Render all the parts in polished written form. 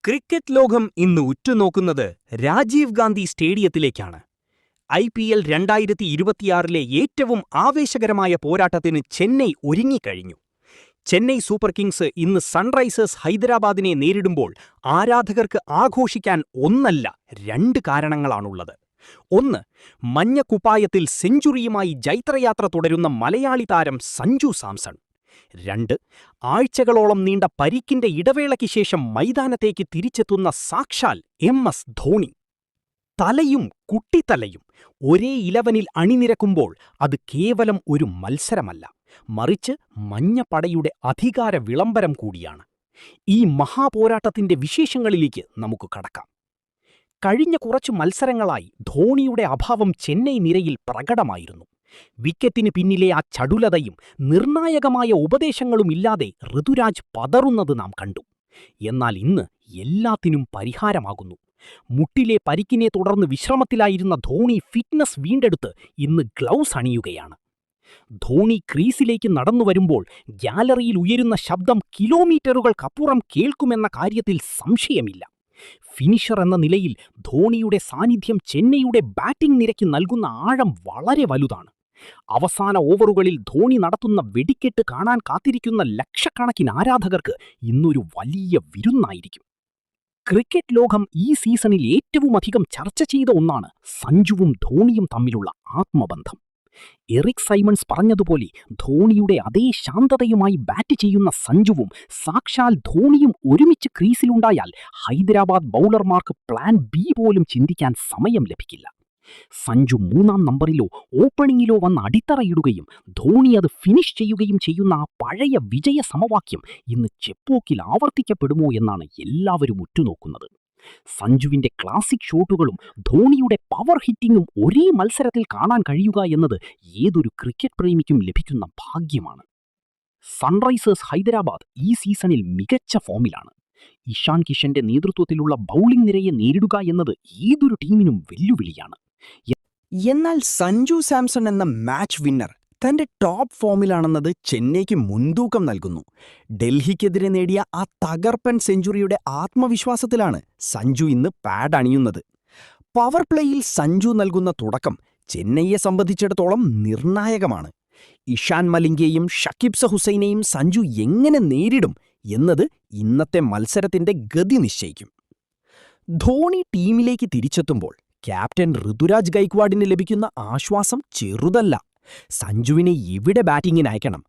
Cricket ലോകം ഇന്ന് ഉറ്റുനോക്കുന്നത് രാജീവ് ഗാന്ധി സ്റ്റേഡിയത്തിലേക്കാണ്. IPL 2026 ഏറ്റവും ആവേശകരമായ പോരാട്ടത്തിന് ചെന്നൈ ഒരുങ്ങിക്കഴിഞ്ഞു. ചെന്നൈ സൂപ്പർ കിങ്സ് ഇന്ന് സൺറൈസേഴ്സ് ഹൈദരാബാദിനെ നേരിടുമ്പോൾ ആരാധകർക്ക് ആഘോഷിക്കാൻ ഒന്നല്ല 2 കാരണങ്ങളാണുള്ളത്. ഒന്ന്, മഞ്ഞക്കുപ്പായത്തിൽ സെഞ്ചുറിയുമായി ജൈത്രയാത്ര തുടരുന്ന മലയാളി താരം സഞ്ജു സാംസൺ. 2, ആഴ്ചകളോളം നീണ്ട പരിക്കിന്റെ ഇടവേളയ്ക്ക് ശേഷം മൈതാനത്തേക്ക് തിരിച്ചെത്തുന്ന സാക്ഷാൽ MS ധോണി. തലയും കുട്ടിത്തലയും ഒരേ 11-ൽ അണിനിരക്കുമ്പോൾ അത് കേവലം ഒരു മത്സരമല്ല, മറിച്ച് മഞ്ഞപ്പടയുടെ അധികാര വിളംബരം കൂടിയാണ്. ഈ മഹാപോരാട്ടത്തിന്റെ വിശേഷങ്ങളിലേക്ക് നമുക്ക് കടക്കാം. കഴിഞ്ഞ കുറച്ചു മത്സരങ്ങളായി ധോണിയുടെ അഭാവം ചെന്നൈ നിരയിൽ പ്രകടമായിരുന്നു. വിക്കറ്റിന് പിന്നിലെ ആ ചടുലതയും നിർണായകമായ ഉപദേശങ്ങളുമില്ലാതെ ഋതുരാജ് പതറുന്നത് നാം കണ്ടു. എന്നാൽ ഇന്ന് എല്ലാത്തിനും പരിഹാരമാകുന്നു. മുട്ടിലെ പരിക്കിനെ തുടർന്ന് വിശ്രമത്തിലായിരുന്ന ധോണി ഫിറ്റ്നസ് വീണ്ടെടുത്ത് ഇന്ന് ഗ്ലൗസ് അണിയുകയാണ്. ധോണി ക്രീസിലേക്ക് നടന്നുവരുമ്പോൾ ഗ്യാലറിയിൽ ഉയരുന്ന ശബ്ദം കിലോമീറ്ററുകൾക്കപ്പുറം കേൾക്കുമെന്ന കാര്യത്തിൽ സംശയമില്ല. ഫിനിഷർ എന്ന നിലയിൽ ധോണിയുടെ സാന്നിധ്യം ചെന്നൈയുടെ ബാറ്റിംഗ് നിരയ്ക്ക് നൽകുന്ന ആഴം വളരെ വലുതാണ്. അവസാന ഓവറുകളിൽ ധോണി നടത്തുന്ന വെടിക്കെട്ട് കാണാൻ കാത്തിരിക്കുന്ന ലക്ഷക്കണക്കിന് ആരാധകർക്ക് ഇന്നൊരു വലിയ വിരുന്നായിരിക്കും. ക്രിക്കറ്റ് ലോകം ഈ സീസണിൽ ഏറ്റവുമധികം ചർച്ച ചെയ്ത ഒന്നാണ് സഞ്ജുവും ധോണിയും തമ്മിലുള്ള ആത്മബന്ധം. എറിക് സൈമൺസ് പറഞ്ഞതുപോലെ ധോണിയുടെ അതേ ശാന്തതയുമായി ബാറ്റ് ചെയ്യുന്ന സഞ്ജുവും സാക്ഷാൽ ധോണിയും ഒരുമിച്ച് ക്രീസിലുണ്ടായാൽ ഹൈദരാബാദ് ബൗളർമാർക്ക് പ്ലാൻ ബി പോലും ചിന്തിക്കാൻ സമയം ലഭിക്കില്ല. സഞ്ജു 3-ാം നമ്പറിലോ ഓപ്പണിംഗിലോ വന്ന് അടിത്തറയിടുകയും ധോണി അത് ഫിനിഷ് ചെയ്യുകയും ചെയ്യുന്ന ആ പഴയ വിജയ സമവാക്യം ഇന്ന് ചെപ്പോക്കിൽ ആവർത്തിക്കപ്പെടുമോ എന്നാണ് എല്ലാവരും ഉറ്റുനോക്കുന്നത്. സഞ്ജുവിന്റെ ക്ലാസിക് ഷോട്ടുകളും ധോണിയുടെ പവർ ഹിറ്റിംഗും ഒരേ മത്സരത്തിൽ കാണാൻ കഴിയുക എന്നത് ഏതൊരു ക്രിക്കറ്റ് പ്രേമിക്കും ലഭിക്കുന്ന ഭാഗ്യമാണ്. സൺറൈസേഴ്സ് ഹൈദരാബാദ് ഈ സീസണിൽ മികച്ച ഫോമിലാണ്. ഇഷാൻ കിഷന്റെ നേതൃത്വത്തിലുള്ള ബൗളിംഗ് നിരയെ നേരിടുക എന്നത് ഏതൊരു ടീമിനും വെല്ലുവിളിയാണ്. എന്നാൽ സഞ്ജു സാംസൺ എന്ന മാച്ച് വിന്നർ തന്റെ ടോപ്പ് ഫോമിലാണെന്നത് ചെന്നൈക്ക് മുൻതൂക്കം നൽകുന്നു. ഡൽഹിക്കെതിരെ നേടിയ ആ തകർപ്പൻ സെഞ്ചുറിയുടെ ആത്മവിശ്വാസത്തിലാണ് സഞ്ജു ഇന്ന് പാഡ് അണിയുന്നത്. പവർ പ്ലേയിൽ സഞ്ജു നൽകുന്ന തുടക്കം ചെന്നൈയെ സംബന്ധിച്ചിടത്തോളം നിർണായകമാണ്. ഇഷാൻ മലിംഗയെയും ഷക്കിബ് ഹുസൈനെയും സഞ്ജു എങ്ങനെ നേരിടും എന്നത് ഇന്നത്തെ മത്സരത്തിന്റെ ഗതി നിശ്ചയിക്കും. ധോണി ടീമിലേക്ക് തിരിച്ചെത്തുമ്പോൾ ക്യാപ്റ്റൻ ഋതുരാജ് ഗൈക്വാഡിന് ലഭിക്കുന്ന ആശ്വാസം ചെറുതല്ല. സഞ്ജുവിനെ എവിടെ ബാറ്റിങ്ങിന് അയക്കണം,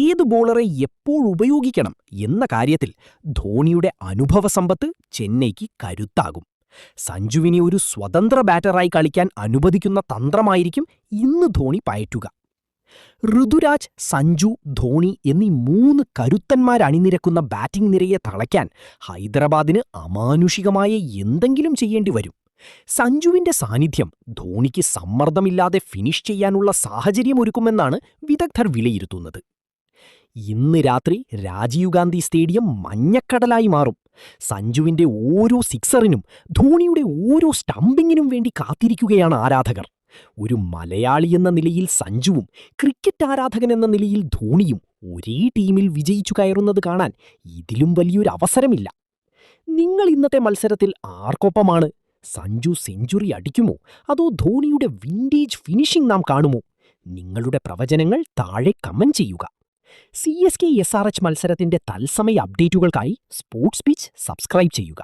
ഏത് ബോളറെ എപ്പോൾ ഉപയോഗിക്കണം എന്ന കാര്യത്തിൽ ധോണിയുടെ അനുഭവസമ്പത്ത് ചെന്നൈക്ക് കരുത്താകും. സഞ്ജുവിനെ ഒരു സ്വതന്ത്ര ബാറ്ററായി കളിക്കാൻ അനുവദിക്കുന്ന തന്ത്രമായിരിക്കും ഇന്ന് ധോണി പയറ്റുക. ഋതുരാജ്, സഞ്ജു, ധോണി എന്നീ 3 കരുത്തന്മാരണിനിരക്കുന്ന ബാറ്റിംഗ് നിരയെ തളയ്ക്കാൻ ഹൈദരാബാദിന് അമാനുഷികമായ എന്തെങ്കിലും ചെയ്യേണ്ടി വരും. സഞ്ജുവിന്റെ സാന്നിധ്യം ധോണിക്ക് സമ്മർദ്ദമില്ലാതെ ഫിനിഷ് ചെയ്യാനുള്ള സാഹചര്യമൊരുക്കുമെന്നാണ് വിദഗ്ധർ വിലയിരുത്തുന്നത്. ഇന്ന് രാത്രി രാജീവ് ഗാന്ധി സ്റ്റേഡിയം മഞ്ഞക്കടലായി മാറും. സഞ്ജുവിന്റെ ഓരോ സിക്സറിനും ധോണിയുടെ ഓരോ സ്റ്റംപിങ്ങിനും വേണ്ടി കാത്തിരിക്കുകയാണ് ആരാധകർ. ഒരു മലയാളി എന്ന നിലയിൽ സഞ്ജുവും ക്രിക്കറ്റ് ആരാധകൻ എന്ന നിലയിൽ ധോണിയും ഒരേ ടീമിൽ വിജയിച്ചു കയറുന്നത് കാണാൻ ഇതിലും വലിയൊരു അവസരമില്ല. നിങ്ങൾ ഇന്നത്തെ മത്സരത്തിൽ ആർക്കൊപ്പമാണ്? സഞ്ജു സെഞ്ചുറി അടിക്കുമോ, അതോ ധോണിയുടെ വിൻറ്റേജ് ഫിനിഷിംഗ് നാം കാണുമോ? നിങ്ങളുടെ പ്രവചനങ്ങൾ താഴെ കമന്റ് ചെയ്യുക. CSK SRH മത്സരത്തിന്റെ തത്സമയ അപ്ഡേറ്റുകൾക്കായി സ്പോർട്സ് പിച്ച് സബ്സ്ക്രൈബ് ചെയ്യുക.